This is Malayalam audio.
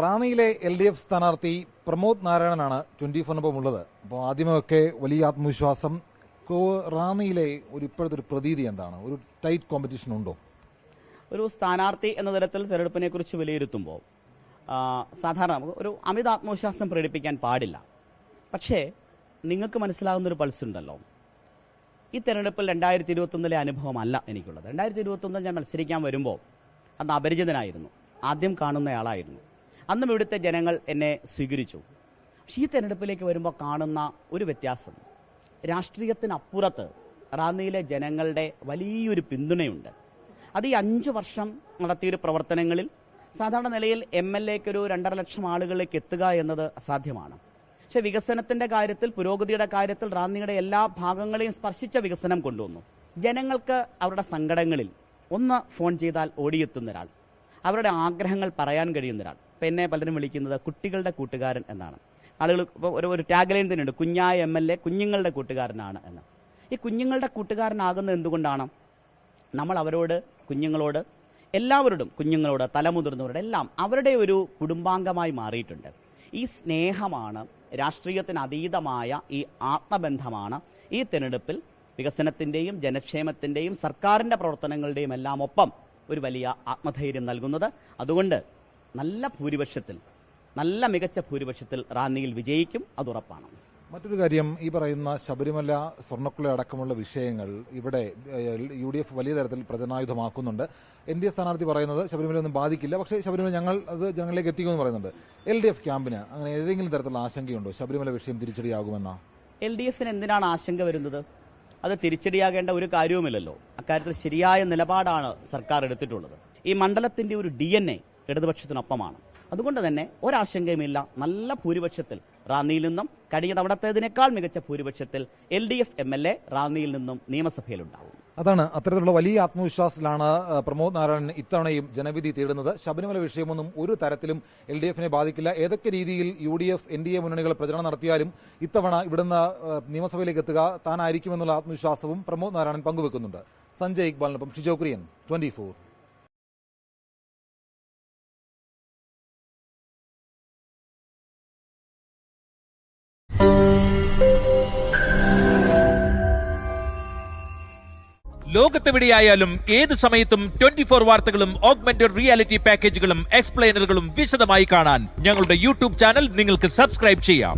റാന്നിയിലെ LDF സ്ഥാനാർത്ഥി പ്രമോദ് നാരായണനാണ് 24 ഉള്ളത്. അപ്പോൾ ആദ്യമൊക്കെ വലിയ ആത്മവിശ്വാസം. റാന്നിയിലെ ഇപ്പോഴത്തെ ഒരു പ്രതീതി എന്താണ്? ഒരു ടൈറ്റ് കോമ്പറ്റീഷൻ ഉണ്ടോ? ഒരു സ്ഥാനാർത്ഥി എന്ന തരത്തിൽ തെരഞ്ഞെടുപ്പിനെ കുറിച്ച് വിലയിരുത്തുമ്പോൾ സാധാരണ നമുക്ക് ഒരു അമിത ആത്മവിശ്വാസം പ്രകടിപ്പിക്കാൻ പാടില്ല. പക്ഷേ നിങ്ങൾക്ക് മനസ്സിലാകുന്നൊരു പൾസ് ഉണ്ടല്ലോ. ഈ തെരഞ്ഞെടുപ്പിൽ 2021 അനുഭവമല്ല എനിക്കുള്ളത്. 2021 ഞാൻ മത്സരിക്കാൻ വരുമ്പോൾ അന്ന് അപരിചിതനായിരുന്നു, ആദ്യം കാണുന്നയാളായിരുന്നു. അന്നും ഇവിടുത്തെ ജനങ്ങൾ എന്നെ സ്വീകരിച്ചു. പക്ഷേ ഈ തെരഞ്ഞെടുപ്പിലേക്ക് വരുമ്പോൾ കാണുന്ന ഒരു വ്യത്യാസം, രാഷ്ട്രീയത്തിനപ്പുറത്ത് റാന്നിയിലെ ജനങ്ങളുടെ വലിയൊരു പിന്തുണയുണ്ട്. അത് ഈ 5 വർഷം നടത്തിയൊരു പ്രവർത്തനങ്ങളിൽ സാധാരണ നിലയിൽ MLAക്ക് ഒരു 2.5 ലക്ഷം ആളുകളിലേക്ക് എത്തുക എന്നത് അസാധ്യമാണ്. പക്ഷെ വികസനത്തിന്റെ കാര്യത്തിൽ, പുരോഗതിയുടെ കാര്യത്തിൽ റാന്നിയുടെ എല്ലാ ഭാഗങ്ങളെയും സ്പർശിച്ച വികസനം കൊണ്ടുവന്നു. ജനങ്ങൾക്ക് അവരുടെ സങ്കടങ്ങളിൽ ഒന്ന് ഫോൺ ചെയ്താൽ ഓടിയെത്തുന്ന ഒരാൾ, അവരുടെ ആഗ്രഹങ്ങൾ പറയാൻ കഴിയുന്ന ഒരാൾ. ഇപ്പം എന്നെ പലരും വിളിക്കുന്നത് കുട്ടികളുടെ കൂട്ടുകാരൻ എന്നാണ്. ആളുകൾ ഇപ്പോൾ ഒരു ടാഗ് ലൈൻ തന്നെയുണ്ട്, കുഞ്ഞായ MLA കുഞ്ഞുങ്ങളുടെ കൂട്ടുകാരനാണ് എന്ന്. ഈ കുഞ്ഞുങ്ങളുടെ കൂട്ടുകാരനാകുന്നത് എന്തുകൊണ്ടാണ്? നമ്മൾ അവരോട്, കുഞ്ഞുങ്ങളോട്, എല്ലാവരോടും, കുഞ്ഞുങ്ങളോട്, തലമുതിർന്നവരോട് എല്ലാം അവരുടെ ഒരു കുടുംബാംഗമായി മാറിയിട്ടുണ്ട്. ഈ സ്നേഹമാണ്, രാഷ്ട്രീയത്തിന് അതീതമായ ഈ ആത്മബന്ധമാണ് ഈ തെരഞ്ഞെടുപ്പിൽ വികസനത്തിൻ്റെയും ജനക്ഷേമത്തിൻ്റെയും സർക്കാരിൻ്റെ പ്രവർത്തനങ്ങളുടെയും എല്ലാം ഒപ്പം ഒരു വലിയ ആത്മധൈര്യം നൽകുന്നത്. അതുകൊണ്ട് നല്ല ഭൂരിപക്ഷത്തിൽ, നല്ല മികച്ച ഭൂരിപക്ഷത്തിൽ റാന്നിയിൽ വിജയിക്കും, അതുറപ്പാണ്. മറ്റൊരു കാര്യം, ഈ പറയുന്ന ശബരിമല സ്വർണ്ണക്കുള്ള അടക്കമുള്ള വിഷയങ്ങൾ ഇവിടെ UDF വലിയ തരത്തിൽ പ്രചരണായുധമാക്കുന്നുണ്ട്. NDA സ്ഥാനാർത്ഥി പറയുന്നത് ശബരിമല ഒന്നും ബാധിക്കില്ല, പക്ഷേ ശബരിമല ഞങ്ങൾ അത് ജനങ്ങളിലേക്ക് എത്തിക്കുമെന്ന് പറയുന്നുണ്ട്. LDF ക്യാമ്പിന് അങ്ങനെ ഏതെങ്കിലും തരത്തിലുള്ള ആശങ്കയുണ്ടോ? ശബരിമല വിഷയം തിരിച്ചടിയാകുമെന്നാ? LDFന് എന്തിനാണ് ആശങ്ക വരുന്നത്? അത് തിരിച്ചടിയാകേണ്ട ഒരു കാര്യവുമില്ലല്ലോ. അക്കാര്യത്തിൽ ശരിയായ നിലപാടാണ് സർക്കാർ എടുത്തിട്ടുള്ളത്. ഈ മണ്ഡലത്തിന്റെ ഒരു DNA ഇടതുപക്ഷത്തിനൊപ്പമാണ്. അതുകൊണ്ട് തന്നെ ഒരാശങ്കയുമില്ല. നല്ല ഭൂരിപക്ഷത്തിൽ റാന്നിയിൽ നിന്നും, കഴിഞ്ഞ തവണത്തേതിനേക്കാൾ മികച്ച ഭൂരിപക്ഷത്തിൽ LDF MLA റാന്നിയിൽ നിന്നും നിയമസഭയിലുണ്ടാവും. അതാണ്, അത്തരത്തിലുള്ള വലിയ ആത്മവിശ്വാസത്തിലാണ് പ്രമോദ് നാരായണൻ ഇത്തവണയും ജനവിധി തേടുന്നത്. ശബരിമല വിഷയമൊന്നും ഒരു തരത്തിലും LDFനെ ബാധിക്കില്ല. ഏതൊക്കെ രീതിയിൽ UDF NDA മുന്നണികൾ പ്രചരണം നടത്തിയാലും ഇത്തവണ ഇവിടുന്ന് നിയമസഭയിലേക്ക് എത്തുക താനായിരിക്കുമെന്നുള്ള ആത്മവിശ്വാസവും പ്രമോദ് നാരായണൻ പങ്കുവെക്കുന്നുണ്ട്. സഞ്ജയ് ഇക്ബാലിനൊപ്പം ഷിജോ കുര്യൻ, 24. ലോകത്തെവിടെയായാലും ഏത് സമയത്തും 24 വാർത്തകളും ഓഗ്മെന്റഡ് റിയാലിറ്റി പാക്കേജുകളും എക്സ്പ്ലെയിനറുകളും വിശദമായി കാണാൻ ഞങ്ങളുടെ YouTube ചാനൽ നിങ്ങൾക്ക് സബ്സ്ക്രൈബ് ചെയ്യാം.